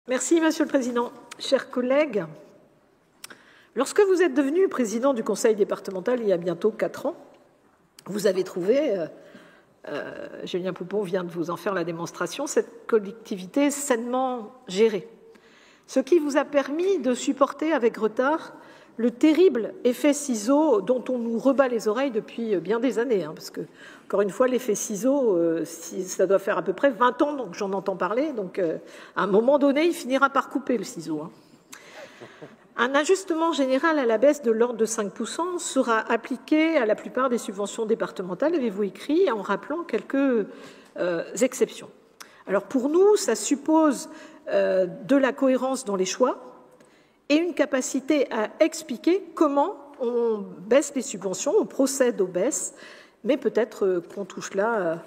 Merci, Monsieur le Président. Chers collègues, lorsque vous êtes devenu président du Conseil départemental il y a bientôt 4 ans, vous avez trouvé, Julien Poupon vient de vous en faire la démonstration, cette collectivité sainement gérée. Ce qui vous a permis de supporter avec retard le terrible effet ciseau dont on nous rebat les oreilles depuis bien des années. Parce que, encore une fois, l'effet ciseau, ça doit faire à peu près 20 ans donc j'en entends parler. Donc, à un moment donné, il finira par couper le ciseau. Un ajustement général à la baisse de l'ordre de 5% sera appliqué à la plupart des subventions départementales, avez-vous écrit, en rappelant quelques exceptions. Alors, pour nous, ça suppose de la cohérence dans les choix et une capacité à expliquer comment on baisse les subventions, on procède aux baisses, mais peut-être qu'on touche là,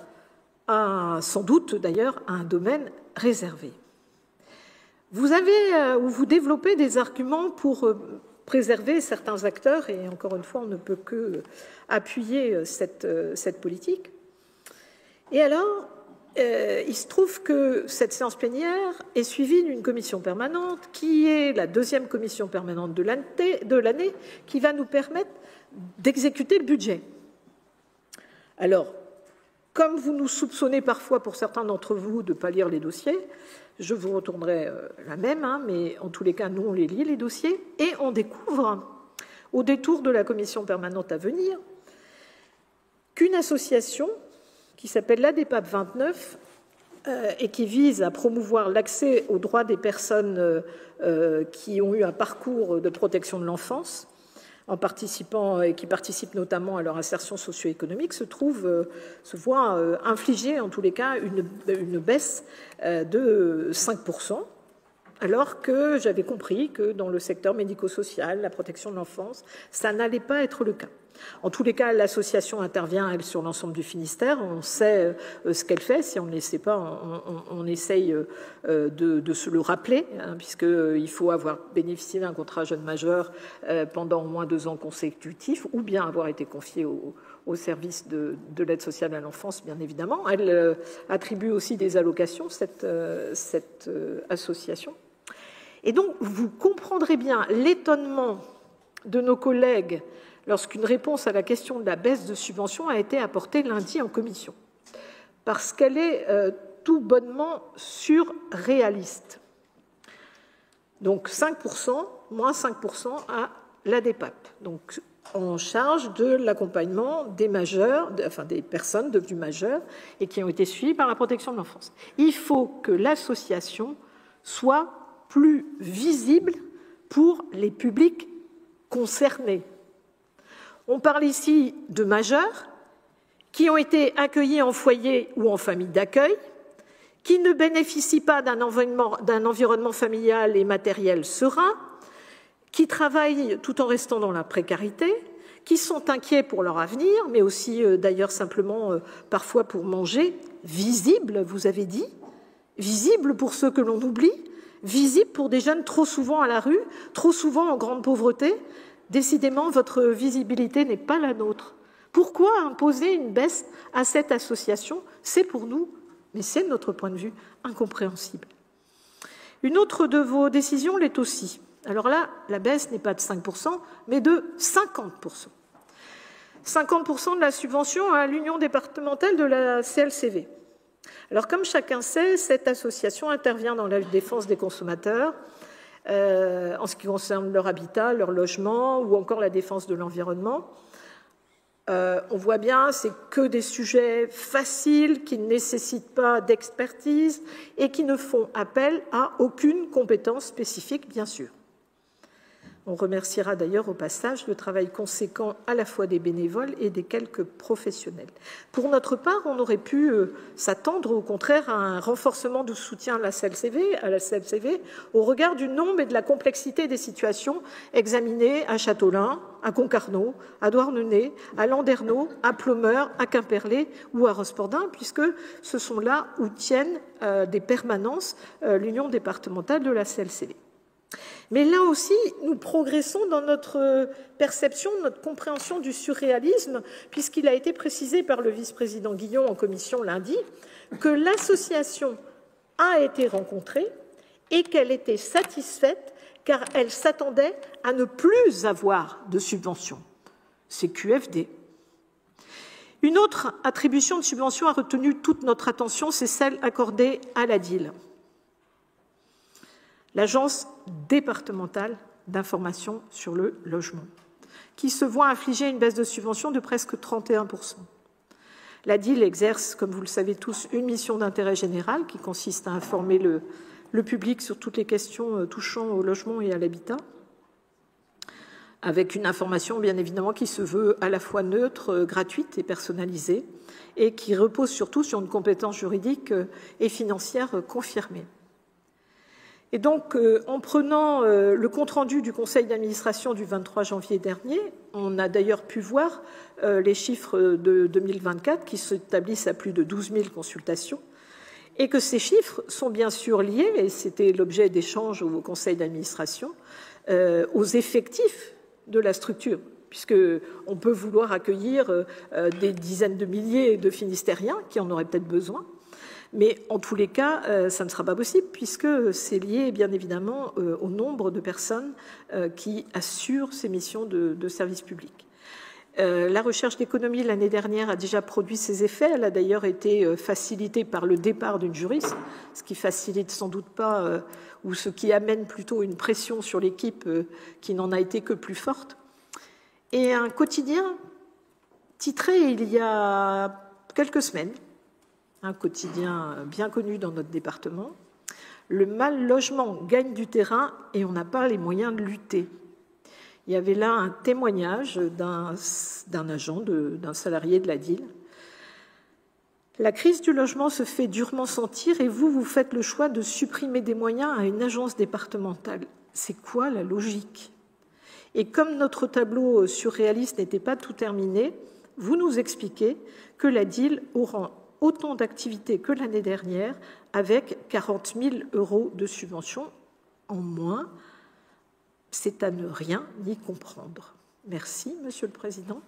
sans doute d'ailleurs, à un domaine réservé. Vous avez ou vous développez des arguments pour préserver certains acteurs, et encore une fois, on ne peut que appuyer cette politique. Et alors, il se trouve que cette séance plénière est suivie d'une commission permanente qui est la deuxième commission permanente de l'année qui va nous permettre d'exécuter le budget. Alors, comme vous nous soupçonnez parfois pour certains d'entre vous de ne pas lire les dossiers, je vous retournerai la même, mais en tous les cas, nous, on les lit, les dossiers, et on découvre, au détour de la commission permanente à venir, qu'une association qui s'appelle l'ADEPAP 29 et qui vise à promouvoir l'accès aux droits des personnes qui ont eu un parcours de protection de l'enfance en participant et qui participent notamment à leur insertion socio-économique se voit infliger en tous les cas une baisse de 5%, alors que j'avais compris que dans le secteur médico-social, la protection de l'enfance, ça n'allait pas être le cas. En tous les cas, l'association intervient, elle, sur l'ensemble du Finistère. On sait ce qu'elle fait. Si on ne le sait pas, on essaye de se le rappeler, puisqu'il faut avoir bénéficié d'un contrat jeune majeur pendant au moins 2 ans consécutifs, ou bien avoir été confié au service de l'aide sociale à l'enfance, bien évidemment. Elle attribue aussi des allocations, cette association. Et donc, vous comprendrez bien l'étonnement de nos collègues lorsqu'une réponse à la question de la baisse de subventions a été apportée lundi en commission, parce qu'elle est tout bonnement surréaliste. Donc 5%, moins 5% à l'ADEPAP, donc en charge de l'accompagnement des majeurs, des personnes devenues majeures et qui ont été suivies par la protection de l'enfance. Il faut que l'association soit plus visible pour les publics concernés. On parle ici de majeurs qui ont été accueillis en foyer ou en famille d'accueil, qui ne bénéficient pas d'un environnement familial et matériel serein, qui travaillent tout en restant dans la précarité, qui sont inquiets pour leur avenir, mais aussi d'ailleurs simplement parfois pour manger, visibles, vous avez dit, visibles pour ceux que l'on oublie, visibles pour des jeunes trop souvent à la rue, trop souvent en grande pauvreté. Décidément, votre visibilité n'est pas la nôtre. Pourquoi imposer une baisse à cette association? C'est pour nous, mais c'est de notre point de vue, incompréhensible. Une autre de vos décisions l'est aussi. Alors là, la baisse n'est pas de 5%, mais de 50%. 50% de la subvention à l'Union départementale de la CLCV. Alors, comme chacun sait, cette association intervient dans la défense des consommateurs, en ce qui concerne leur habitat, leur logement ou encore la défense de l'environnement. On voit bien, c'est que des sujets faciles qui ne nécessitent pas d'expertise et qui ne font appel à aucune compétence spécifique, bien sûr. On remerciera d'ailleurs au passage le travail conséquent à la fois des bénévoles et des quelques professionnels. Pour notre part, on aurait pu s'attendre au contraire à un renforcement du soutien à la CLCV au regard du nombre et de la complexité des situations examinées à Châteaulin, à Concarneau, à Douarnenez, à Landerneau, à Plomeur, à Quimperlé ou à Rospordin, puisque ce sont là où tiennent des permanences l'Union départementale de la CLCV. Mais là aussi, nous progressons dans notre perception, notre compréhension du surréalisme, puisqu'il a été précisé par le vice-président Guillon en commission lundi que l'association a été rencontrée et qu'elle était satisfaite car elle s'attendait à ne plus avoir de subvention. C'est QFD. Une autre attribution de subvention a retenu toute notre attention, c'est celle accordée à l'ADIL, l'Agence départementale d'information sur le logement, qui se voit infliger une baisse de subvention de presque 31%. L'ADIL exerce, comme vous le savez tous, une mission d'intérêt général qui consiste à informer le public sur toutes les questions touchant au logement et à l'habitat, avec une information bien évidemment qui se veut à la fois neutre, gratuite et personnalisée, et qui repose surtout sur une compétence juridique et financière confirmée. Et donc, en prenant le compte-rendu du Conseil d'administration du 23 janvier dernier, on a d'ailleurs pu voir les chiffres de 2024 qui s'établissent à plus de 12 000 consultations, et que ces chiffres sont bien sûr liés, et c'était l'objet d'échanges au Conseil d'administration, aux effectifs de la structure, puisqu'on peut vouloir accueillir des dizaines de milliers de Finistériens qui en auraient peut-être besoin, mais en tous les cas, ça ne sera pas possible, puisque c'est lié bien évidemment au nombre de personnes qui assurent ces missions de service public. La recherche d'économie l'année dernière a déjà produit ses effets. Elle a d'ailleurs été facilitée par le départ d'une juriste, ce qui facilite sans doute pas, ou ce qui amène plutôt une pression sur l'équipe qui n'en a été que plus forte. Et un quotidien titré il y a quelques semaines, un quotidien bien connu dans notre département, « Le mal-logement gagne du terrain et on n'a pas les moyens de lutter ». Il y avait là un témoignage d'un agent, d'un salarié de l'ADIL. La crise du logement se fait durement sentir et vous faites le choix de supprimer des moyens à une agence départementale. C'est quoi la logique? Et comme notre tableau surréaliste n'était pas tout terminé, vous nous expliquez que l'ADIL aura autant d'activités que l'année dernière avec 40 000 € de subventions en moins. C'est à ne rien y comprendre. Merci, Monsieur le Président.